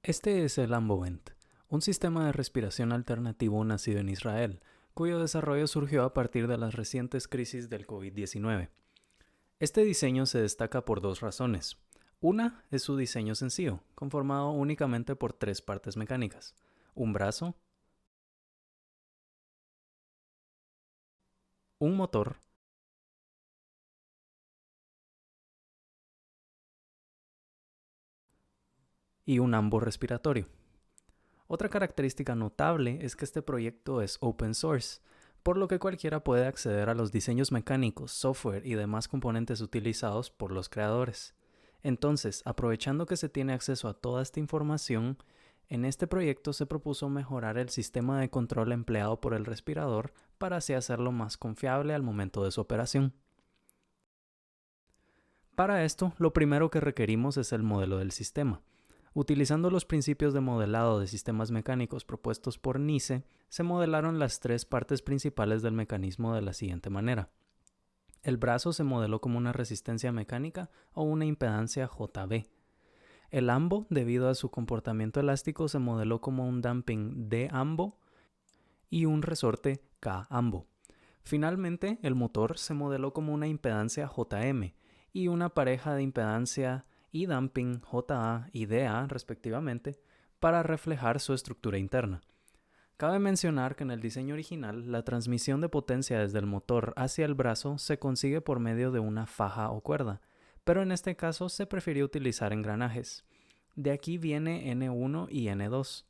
Este es el Ambovent, un sistema de respiración alternativo nacido en Israel, cuyo desarrollo surgió a partir de las recientes crisis del COVID-19. Este diseño se destaca por dos razones. Una es su diseño sencillo, conformado únicamente por tres partes mecánicas: un brazo, un motor y un ambo respiratorio. Otra característica notable es que este proyecto es open source, por lo que cualquiera puede acceder a los diseños mecánicos, software y demás componentes utilizados por los creadores. Entonces, aprovechando que se tiene acceso a toda esta información, en este proyecto se propuso mejorar el sistema de control empleado por el respirador para así hacerlo más confiable al momento de su operación. Para esto, lo primero que requerimos es el modelo del sistema. Utilizando los principios de modelado de sistemas mecánicos propuestos por NICE, se modelaron las tres partes principales del mecanismo de la siguiente manera. El brazo se modeló como una resistencia mecánica o una impedancia JB. El ambo, debido a su comportamiento elástico, se modeló como un damping D-ambo y un resorte K-ambo. Finalmente, el motor se modeló como una impedancia JM y una pareja de impedancia y damping JA y DA respectivamente para reflejar su estructura interna. Cabe mencionar que en el diseño original la transmisión de potencia desde el motor hacia el brazo se consigue por medio de una faja o cuerda, pero en este caso se prefirió utilizar engranajes. De aquí viene N1 y N2.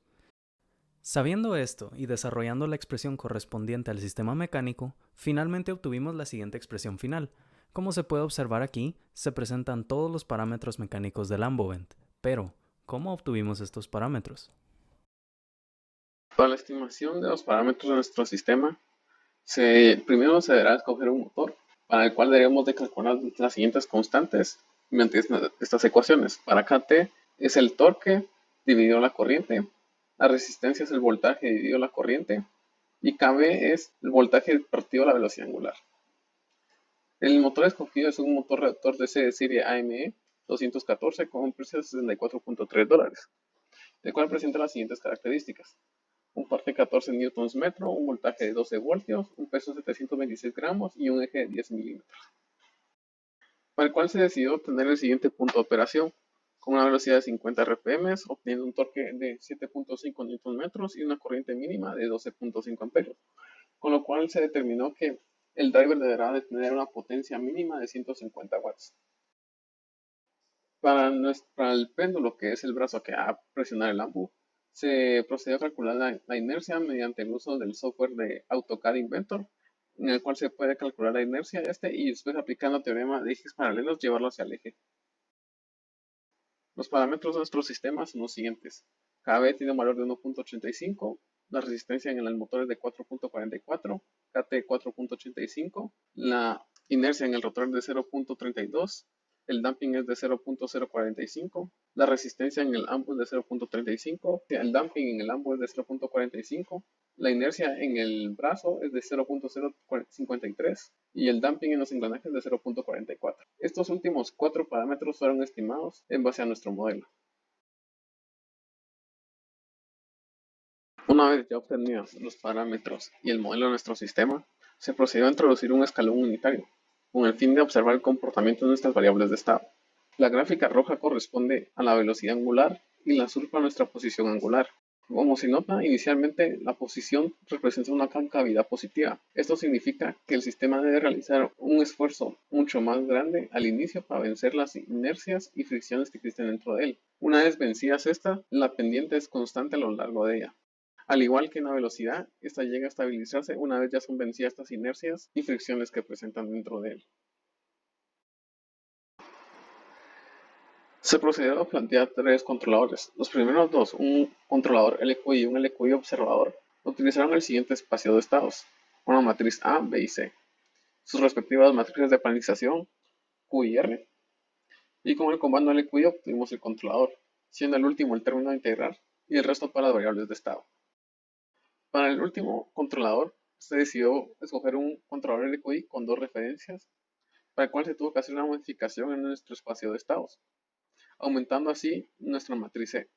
Sabiendo esto y desarrollando la expresión correspondiente al sistema mecánico, finalmente obtuvimos la siguiente expresión final. Como se puede observar aquí, se presentan todos los parámetros mecánicos del Ambovent, pero ¿cómo obtuvimos estos parámetros? Para la estimación de los parámetros de nuestro sistema, primero se deberá escoger un motor, para el cual debemos de calcular las siguientes constantes mediante estas ecuaciones. Para KT es el torque dividido la corriente, la resistencia es el voltaje dividido la corriente, y KB es el voltaje partido la velocidad angular. El motor escogido es un motor reactor DC de serie AME 214 con un precio de $64.3, el cual presenta las siguientes características: un par de 14 newtons metro, un voltaje de 12 voltios, un peso de 726 gramos y un eje de 10 milímetros, para el cual se decidió obtener el siguiente punto de operación, con una velocidad de 50 rpm, obteniendo un torque de 7.5 newton metros y una corriente mínima de 12.5 amperios, con lo cual se determinó que el driver deberá de tener una potencia mínima de 150 watts. Para el péndulo, que es el brazo que va a presionar el AMBU, se procedió a calcular la inercia mediante el uso del software de AutoCAD Inventor, en el cual se puede calcular la inercia y después, aplicando el teorema de ejes paralelos, llevarlo hacia el eje. Los parámetros de nuestro sistema son los siguientes: KB tiene un valor de 1.85, la resistencia en el motor es de 4.44, KT 4.85, la inercia en el rotor es de 0.32, el damping es de 0.045, la resistencia en el AMBO es de 0.35, el damping en el AMBO es de 0.45, la inercia en el brazo es de 0.053 y el damping en los engranajes de 0.44. Estos últimos cuatro parámetros fueron estimados en base a nuestro modelo. Una vez ya obtenidos los parámetros y el modelo de nuestro sistema, se procedió a introducir un escalón unitario, con el fin de observar el comportamiento de nuestras variables de estado. La gráfica roja corresponde a la velocidad angular y la azul a nuestra posición angular. Como se nota, inicialmente la posición representa una concavidad positiva. Esto significa que el sistema debe realizar un esfuerzo mucho más grande al inicio para vencer las inercias y fricciones que existen dentro de él. Una vez vencidas estas, la pendiente es constante a lo largo de ella. Al igual que en la velocidad, esta llega a estabilizarse una vez ya son vencidas estas inercias y fricciones que presentan dentro de él. Se procedió a plantear tres controladores. Los primeros dos, un controlador LQI y un LQI observador, utilizaron el siguiente espacio de estados: una matriz A, B y C, sus respectivas matrices de paralización Q y R, y con el comando LQI obtuvimos el controlador, siendo el último el término a integrar y el resto para las variables de estado. Para el último controlador, se decidió escoger un controlador LQI con dos referencias, para el cual se tuvo que hacer una modificación en nuestro espacio de estados, aumentando así nuestra matriz C,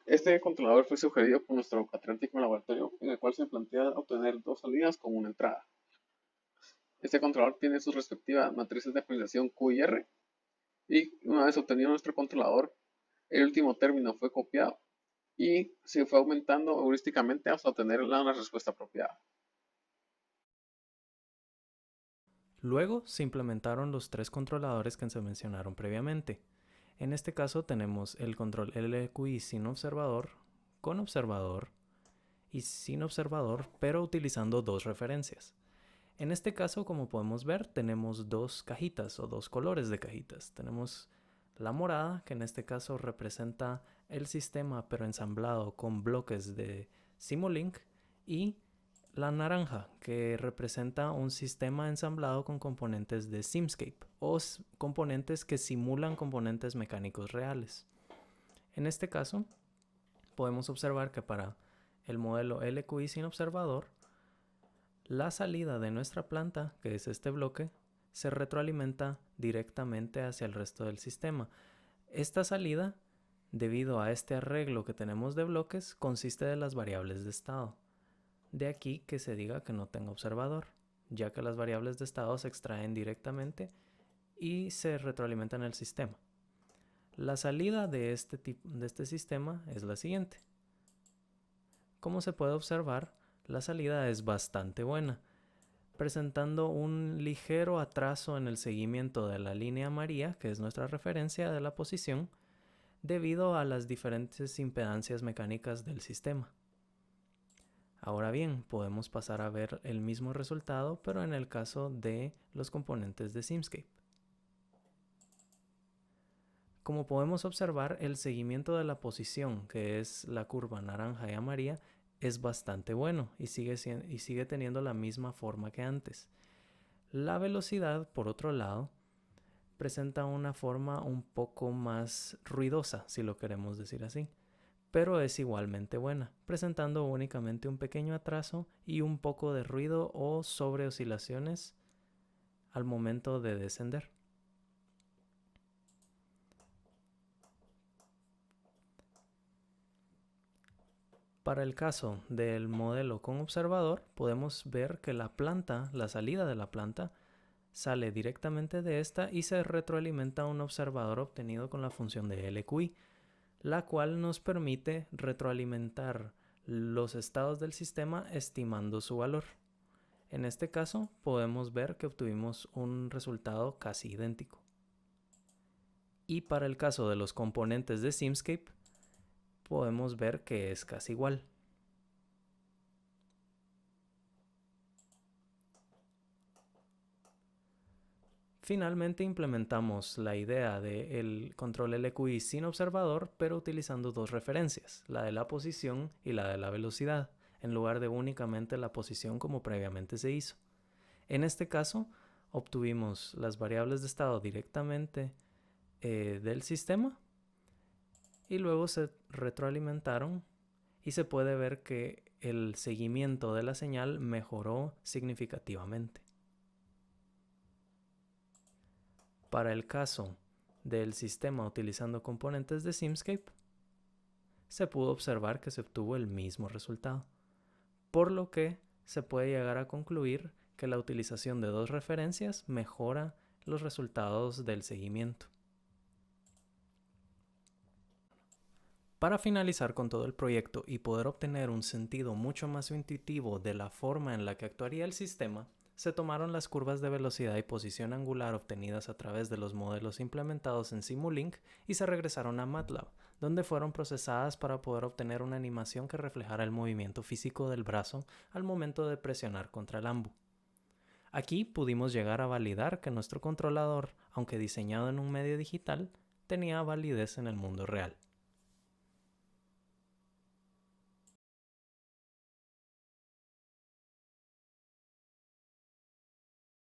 Este controlador fue sugerido por nuestro catedrático laboratorio, en el cual se plantea obtener dos salidas con una entrada. Este controlador tiene sus respectivas matrices de apreciación Q y R, y una vez obtenido nuestro controlador, el último término fue copiado y se fue aumentando heurísticamente hasta obtener una respuesta apropiada. Luego se implementaron los tres controladores que se mencionaron previamente. En este caso tenemos el control LQI sin observador, con observador y sin observador, pero utilizando dos referencias. En este caso, como podemos ver, tenemos dos cajitas o dos colores de cajitas. Tenemos la morada, que en este caso representa el sistema pero ensamblado con bloques de Simulink, y la naranja, que representa un sistema ensamblado con componentes de Simscape o componentes que simulan componentes mecánicos reales. En este caso, podemos observar que para el modelo LQI sin observador, la salida de nuestra planta, que es este bloque, se retroalimenta directamente hacia el resto del sistema. Esta salida, debido a este arreglo que tenemos de bloques, consiste de las variables de estado. De aquí que se diga que no tenga observador, ya que las variables de estado se extraen directamente y se retroalimentan en el sistema. La salida de este sistema es la siguiente. Como se puede observar, la salida es bastante buena, presentando un ligero atraso en el seguimiento de la línea amarilla, que es nuestra referencia de la posición, debido a las diferentes impedancias mecánicas del sistema. Ahora bien, podemos pasar a ver el mismo resultado, pero en el caso de los componentes de Simscape. Como podemos observar, el seguimiento de la posición, que es la curva naranja y amarilla, es bastante bueno y sigue teniendo la misma forma que antes. La velocidad, por otro lado, presenta una forma un poco más ruidosa, si lo queremos decir así, pero es igualmente buena, presentando únicamente un pequeño atraso y un poco de ruido o sobreoscilaciones al momento de descender. Para el caso del modelo con observador, podemos ver que la salida de la planta, sale directamente de esta y se retroalimenta a un observador obtenido con la función de LQI, la cual nos permite retroalimentar los estados del sistema estimando su valor. En este caso, podemos ver que obtuvimos un resultado casi idéntico. Y para el caso de los componentes de Simscape, podemos ver que es casi igual. Finalmente implementamos la idea del control LQI sin observador, pero utilizando dos referencias, la de la posición y la de la velocidad, en lugar de únicamente la posición como previamente se hizo. En este caso, obtuvimos las variables de estado directamente del sistema y luego se retroalimentaron y se puede ver que el seguimiento de la señal mejoró significativamente. Para el caso del sistema utilizando componentes de Simscape, se pudo observar que se obtuvo el mismo resultado, por lo que se puede llegar a concluir que la utilización de dos referencias mejora los resultados del seguimiento. Para finalizar con todo el proyecto y poder obtener un sentido mucho más intuitivo de la forma en la que actuaría el sistema, se tomaron las curvas de velocidad y posición angular obtenidas a través de los modelos implementados en Simulink y se regresaron a MATLAB, donde fueron procesadas para poder obtener una animación que reflejara el movimiento físico del brazo al momento de presionar contra el ambu. Aquí pudimos llegar a validar que nuestro controlador, aunque diseñado en un medio digital, tenía validez en el mundo real.